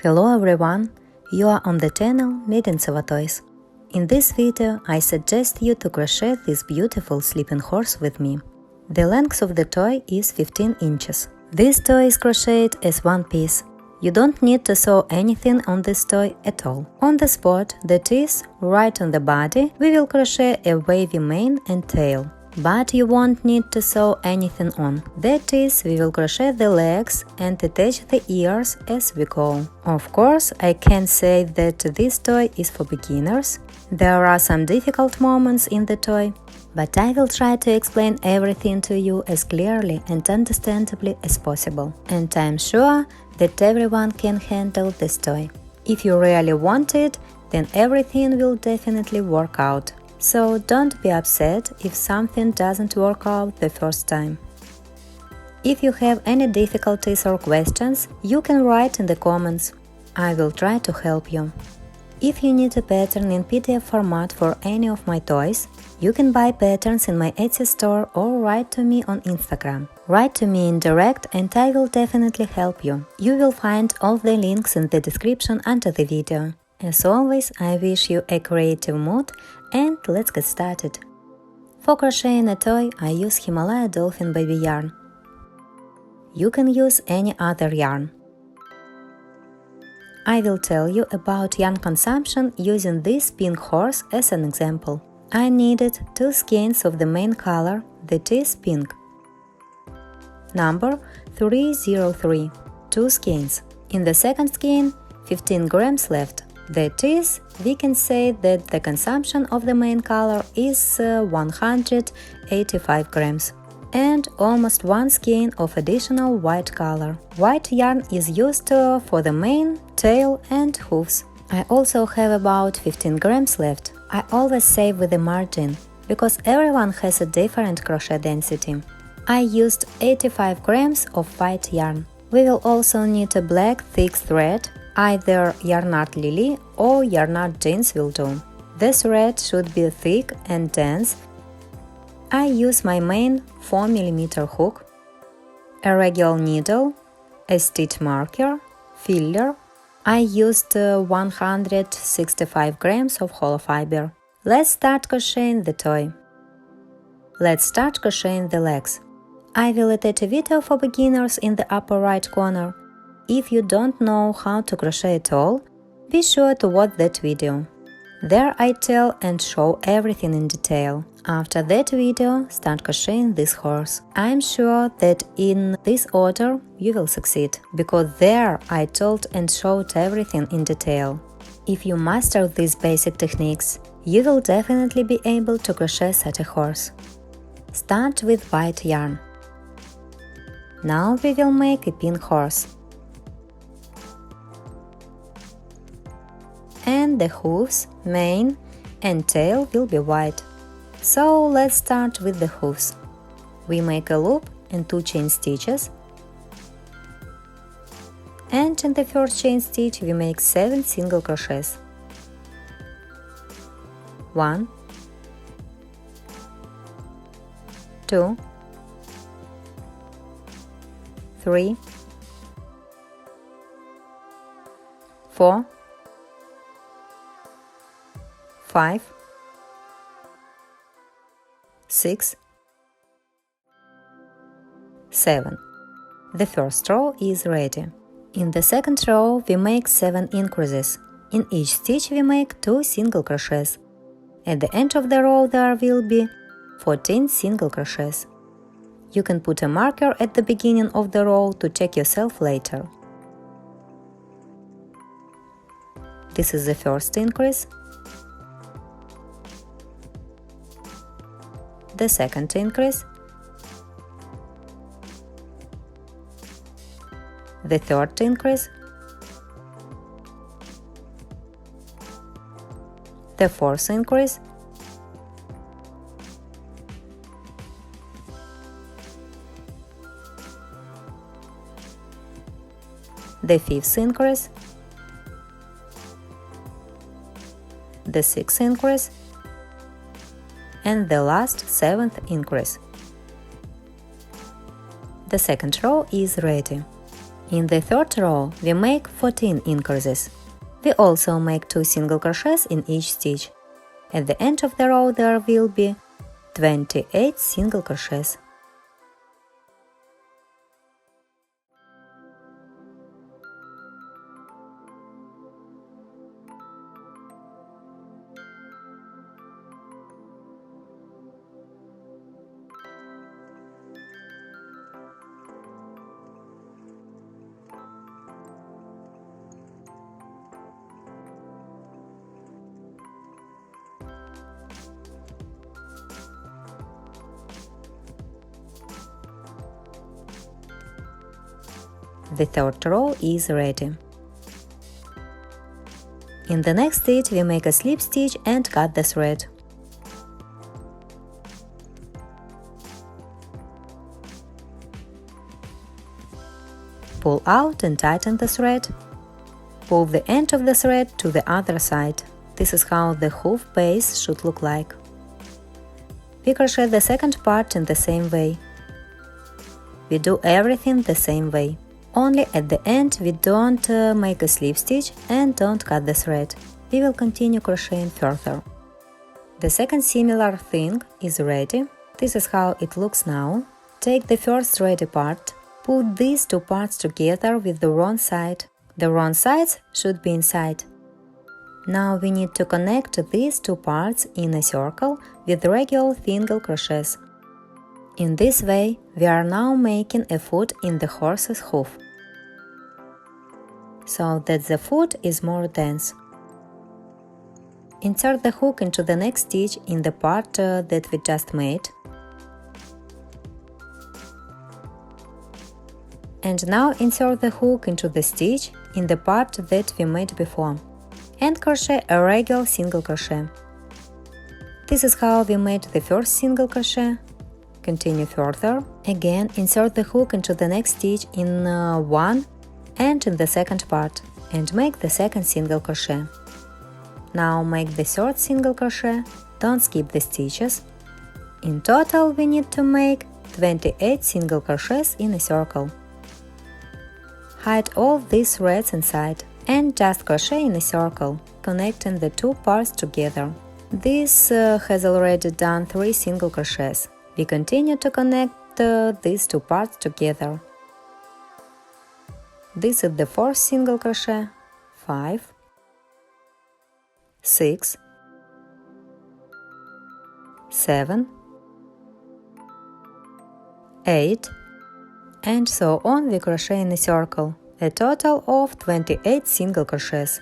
Hello everyone, you are on the channel Medintseva Toys. In this video I suggest you to crochet this beautiful sleeping horse with me. The length of the toy is 15 inches. This toy is crocheted as one piece. You don't need to sew anything on this toy at all. On the spot, that is, right on the body, we will crochet a wavy mane and tail. But you won't need to sew anything on. That is, we will crochet the legs and attach the ears as we go. Of course, I can't say that this toy is for beginners. There are some difficult moments in the toy, but I will try to explain everything to you as clearly and understandably as possible. And I'm sure that everyone can handle this toy. If you really want it, then everything will definitely work out. So don't be upset if something doesn't work out the first time. If you have any difficulties or questions, you can write in the comments. I will try to help you. If you need a pattern in PDF format for any of my toys, you can buy patterns in my Etsy store or write to me on Instagram. Write to me in direct and I will definitely help you. You will find all the links in the description under the video. As always, I wish you a creative mood and let's get started. For crocheting a toy, I use Himalaya Dolphin baby yarn. You can use any other yarn. I will tell you about yarn consumption using this pink horse as an example. I needed 2 skeins of the main color, that is pink. Number 303, 2 skeins. In the second skein, 15 grams left. That is, we can say that the consumption of the main color is 185 grams. And almost 1 skein of additional white color. White yarn is used for the mane, tail and hoofs. I also have about 15 grams left. I always save with a margin, because everyone has a different crochet density. I used 85 grams of white yarn. We will also need a black thick thread, either Yarnart Lily or Yarnart Jeans will do. The thread should be thick and dense. I use my main 4mm hook, a regular needle, a stitch marker, filler. I used 165 grams of hollow fiber. Let's start crocheting the toy. Let's start crocheting the legs. I will attach a video for beginners in the upper right corner. If you don't know how to crochet at all, be sure to watch that video. There I tell and show everything in detail. After that video, start crocheting this horse. I'm sure that in this order you will succeed, because there I told and showed everything in detail. If you master these basic techniques, you will definitely be able to crochet such a horse. Start with white yarn. Now we will make a pink horse. And the hoofs, mane and tail will be white. So let's start with the hoofs. We make a loop and 2 chain stitches. And in the first chain stitch we make 7 single crochets. 1, 2, 3, 4, 5, 6, 7. The first row is ready. In the second row we make 7 increases. In each stitch we make 2 single crochets. At the end of the row there will be 14 single crochets. You can put a marker at the beginning of the row to check yourself later. This is the first increase. The second increase, the third increase, the fourth increase, the fifth increase, the sixth increase, and the last 7th increase. The second row is ready. In the third row, we make 14 increases. We also make 2 single crochets in each stitch. At the end of the row there will be 28 single crochets. The third row is ready. In the next stitch we make a slip stitch and cut the thread. Pull out and tighten the thread. Pull the end of the thread to the other side. This is how the hoof base should look like. We crochet the second part in the same way. We do everything the same way. Only at the end we don't make a slip stitch and don't cut the thread. We will continue crocheting further. The second similar thing is ready. This is how it looks now. Take the first ready part. Put these two parts together with the wrong side. The wrong sides should be inside. Now we need to connect these two parts in a circle with regular single crochets. In this way, we are now making a foot in the horse's hoof, so that the foot is more dense. Insert the hook into the next stitch in the part that we just made. And now insert the hook into the stitch in the part that we made before, and crochet a regular single crochet. This is how we made the first single crochet. Continue further. Again, insert the hook into the next stitch in one and in the second part, and make the second single crochet. Now make the third single crochet. Don't skip the stitches. In total we need to make 28 single crochets in a circle. Hide all these threads inside and just crochet in a circle, connecting the two parts together. This has already done 3 single crochets. We continue to connect these two parts together. This is the fourth single crochet. 5, 6, 7, 8, and so on. We crochet in a circle, a total of 28 single crochets.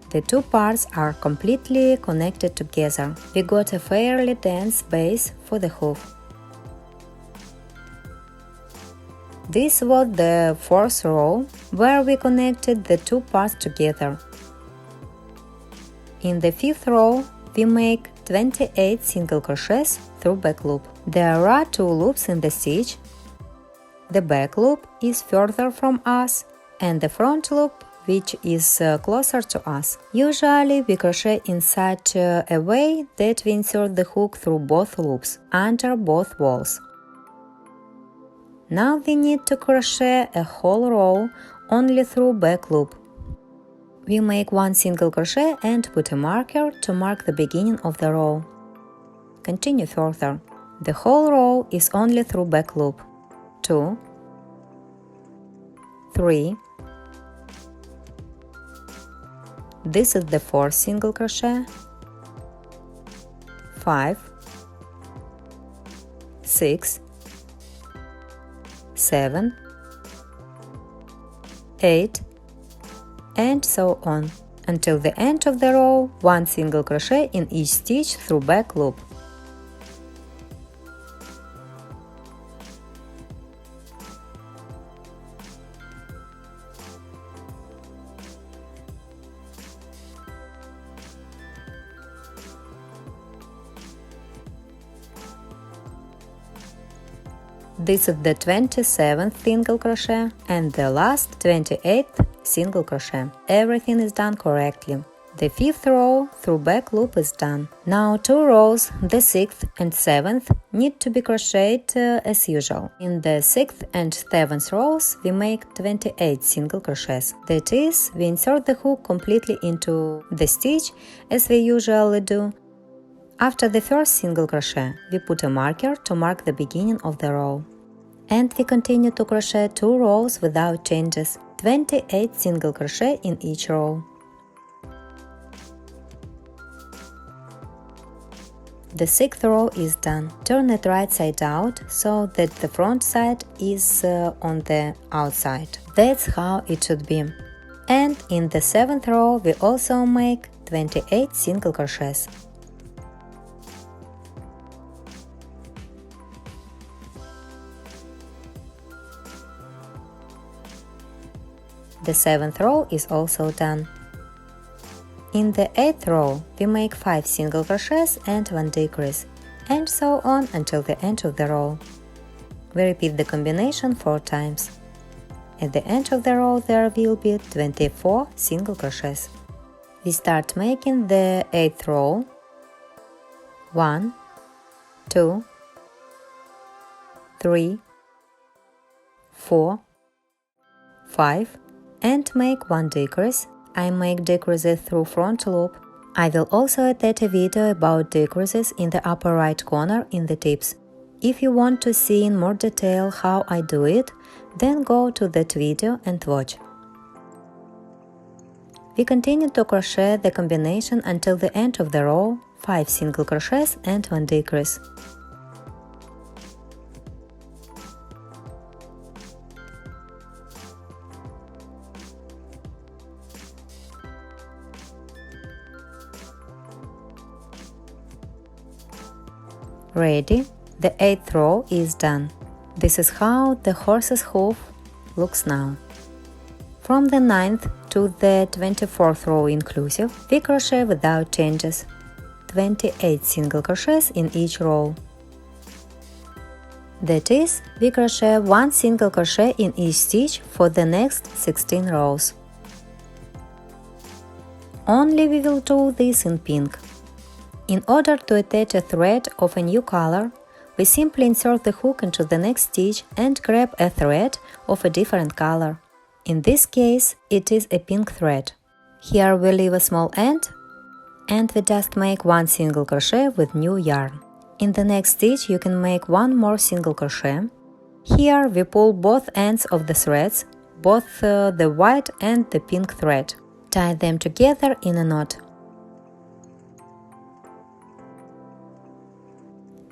The two parts are completely connected together. We got a fairly dense base for the hoof. This was the fourth row, where we connected the two parts together. In the fifth row, we make 28 single crochets through back loop. There are 2 loops in the stitch. The back loop is further from us, and the front loop, which is closer to us. Usually we crochet in such a way that we insert the hook through both loops, under both walls. Now we need to crochet a whole row only through back loop. We make 1 single crochet and put a marker to mark the beginning of the row. Continue further. The whole row is only through back loop. 2, 3, this is the 4th single crochet, 5, 6, 7, 8, and so on, until the end of the row. 1 single crochet in each stitch through back loop. This is the 27th single crochet and the last 28th single crochet. Everything is done correctly. The 5th row through back loop is done. Now 2 rows, the 6th and 7th, need to be crocheted as usual. In the 6th and 7th rows we make 28 single crochets. That is, we insert the hook completely into the stitch as we usually do. After the first single crochet, we put a marker to mark the beginning of the row. And we continue to crochet 2 rows without changes, 28 single crochet in each row. The 6th row is done. Turn it right side out so that the front side is on the outside. That's how it should be. And in the 7th row we also make 28 single crochets. The 7th row is also done. In the 8th row, we make 5 single crochets and 1 decrease, and so on until the end of the row. We repeat the combination 4 times. At the end of the row there will be 24 single crochets. We start making the 8th row. 1, 2, 3, 4, 5, and make 1 decrease. I make decreases through front loop. I will also attach a video about decreases in the upper right corner in the tips. If you want to see in more detail how I do it, then go to that video and watch. We continue to crochet the combination until the end of the row, 5 single crochets and 1 decrease. Ready? The 8th row is done. This is how the horse's hoof looks now. From the 9th to the 24th row inclusive, we crochet without changes. 28 single crochets in each row. That is, we crochet 1 single crochet in each stitch for the next 16 rows. Only we will do this in pink. In order to attach a thread of a new color, we simply insert the hook into the next stitch and grab a thread of a different color. In this case, it is a pink thread. Here we leave a small end and we just make 1 single crochet with new yarn. In the next stitch you can make 1 more single crochet. Here we pull both ends of the threads, both the white and the pink thread. Tie them together in a knot.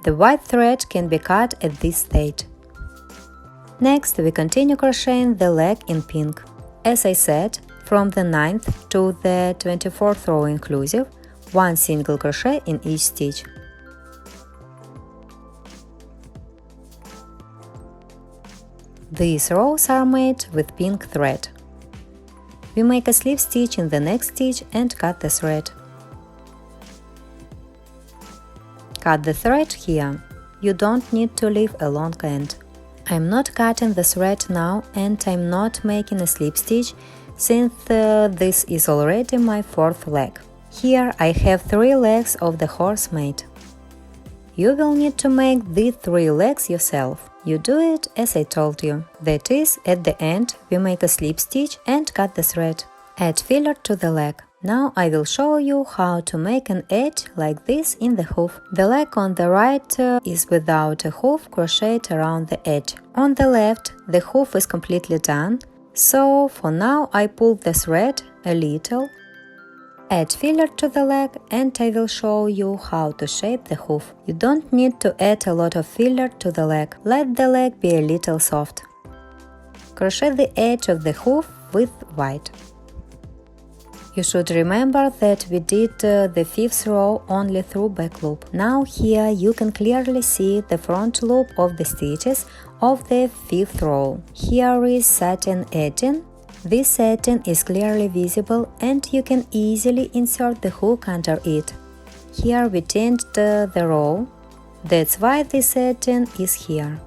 The white thread can be cut at this stage. Next, we continue crocheting the leg in pink. As I said, from the 9th to the 24th row inclusive, 1 single crochet in each stitch. These rows are made with pink thread. We make a slip stitch in the next stitch and cut the thread. Cut the thread here. You don't need to leave a long end. I'm not cutting the thread now and I'm not making a slip stitch since this is already my 4th leg. Here I have 3 legs of the horse made. You will need to make these 3 legs yourself. You do it as I told you. That is, at the end we make a slip stitch and cut the thread. Add filler to the leg. Now I will show you how to make an edge like this in the hoof. The leg on the right is without a hoof crocheted around the edge. On the left the hoof is completely done, so for now I pull the thread a little, add filler to the leg and I will show you how to shape the hoof. You don't need to add a lot of filler to the leg, let the leg be a little soft. Crochet the edge of the hoof with white. You should remember that we did the 5th row only through back loop. Now here you can clearly see the front loop of the stitches of the 5th row. Here is satin edging. This satin is clearly visible and you can easily insert the hook under it. Here we changed the row, that's why the satin is here.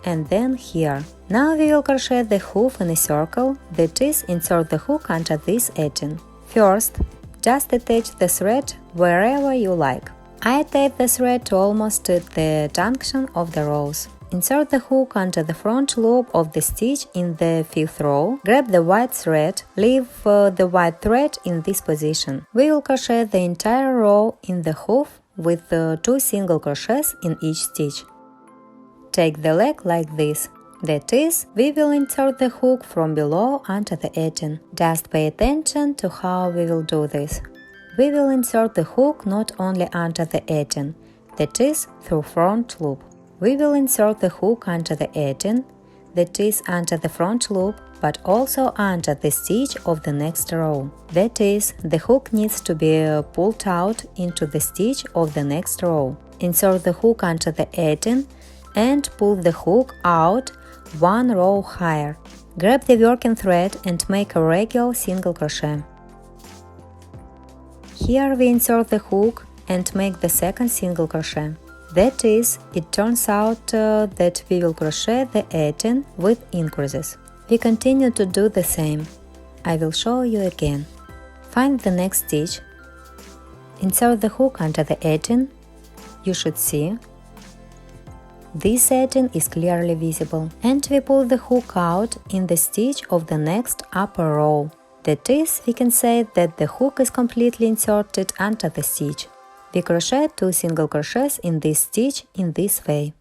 and then here. Now we will crochet the hoof in a circle, that is, insert the hook under this edging. First, just attach the thread wherever you like. I tape the thread to almost at the junction of the rows. Insert the hook under the front loop of the stitch in the 5th row, grab the white thread, leave the white thread in this position. We will crochet the entire row in the hoof with 2 single crochets in each stitch. Take the leg like this. That is, we will insert the hook from below under the edging. Just pay attention to how we will do this. We will insert the hook not only under the edging, that is, through front loop. We will insert the hook under the edging, that is, under the front loop, but also under the stitch of the next row. That is, the hook needs to be pulled out into the stitch of the next row. Insert the hook under the edging and pull the hook out 1 row higher. Grab the working thread and make a regular single crochet. Here we insert the hook and make the second single crochet. That is, it turns out that we will crochet the edging with increases. We continue to do the same. I will show you again. Find the next stitch. Insert the hook under the edging. You should see. This edging is clearly visible, and we pull the hook out in the stitch of the next upper row. That is, we can say that the hook is completely inserted under the stitch. We crochet 2 single crochets in this stitch in this way.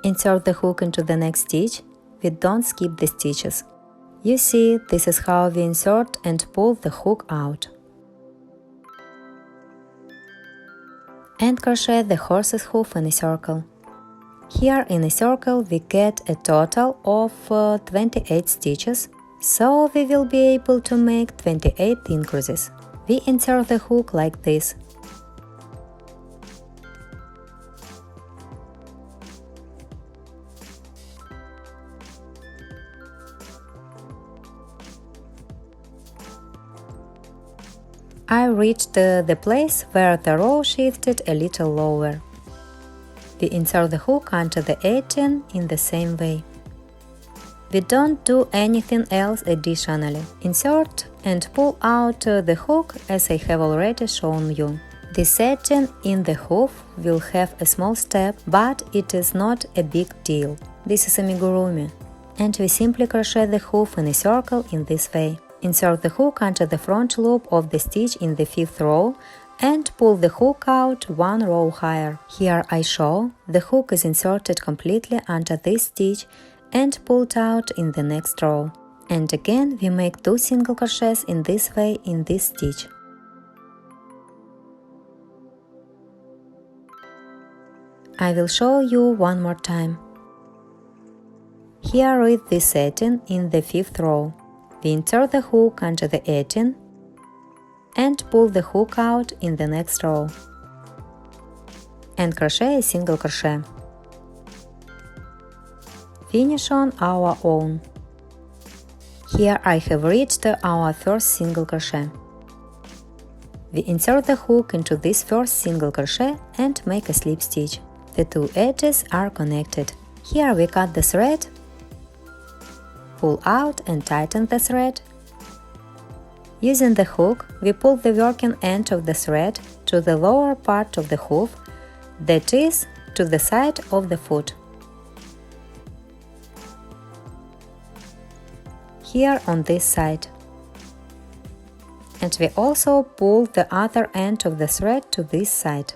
Insert the hook into the next stitch. We don't skip the stitches. You see, this is how we insert and pull the hook out. And crochet the horse's hoof in a circle. Here in a circle we get a total of 28 stitches, so we will be able to make 28 increases. We insert the hook like this. I reached the place where the row shifted a little lower. We insert the hook under the edging in the same way. We don't do anything else additionally. Insert and pull out the hook as I have already shown you. This edging in the hoof will have a small step, but it is not a big deal. This is Amigurumi. And we simply crochet the hoof in a circle in this way. Insert the hook under the front loop of the stitch in the 5th row and pull the hook out 1 row higher. Here I show the hook is inserted completely under this stitch and pulled out in the next row. And again we make 2 single crochets in this way in this stitch. I will show you one more time. Here is this edging in the 5th row. We insert the hook under the edging and pull the hook out in the next row. And crochet a single crochet. Finish on our own. Here I have reached our first single crochet. We insert the hook into this first single crochet and make a slip stitch. The 2 edges are connected. Here we cut the thread, pull out and tighten the thread. Using the hook, we pull the working end of the thread to the lower part of the hoof, that is, to the side of the foot. Here on this side. And we also pull the other end of the thread to this side.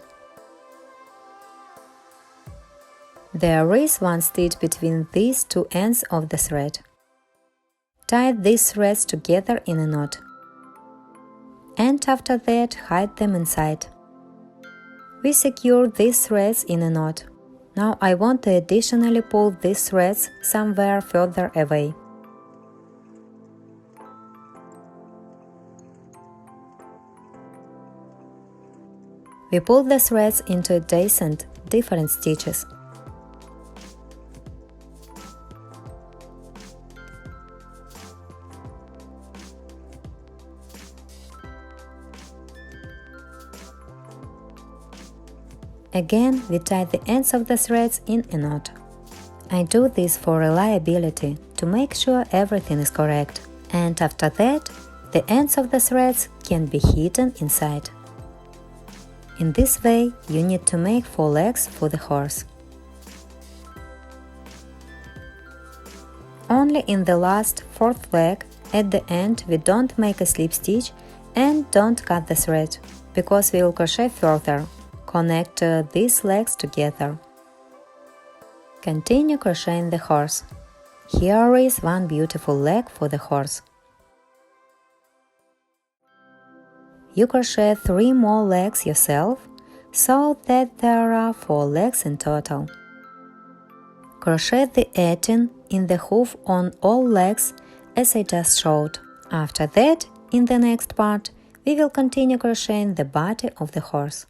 There is 1 stitch between these 2 ends of the thread. Tie these threads together in a knot. And after that, hide them inside. We secure these threads in a knot. Now I want to additionally pull these threads somewhere further away. We pull the threads into adjacent, different stitches. Again, we tie the ends of the threads in a knot. I do this for reliability, to make sure everything is correct. And after that, the ends of the threads can be hidden inside. In this way, you need to make 4 legs for the horse. Only in the last 4th leg, at the end, we don't make a slip stitch and don't cut the thread, because we will crochet further. Connect these legs together. Continue crocheting the horse. Here is one beautiful leg for the horse. You crochet 3 more legs yourself, so that there are 4 legs in total. Crochet the 18 in the hoof on all legs as I just showed. After that, in the next part, we will continue crocheting the body of the horse.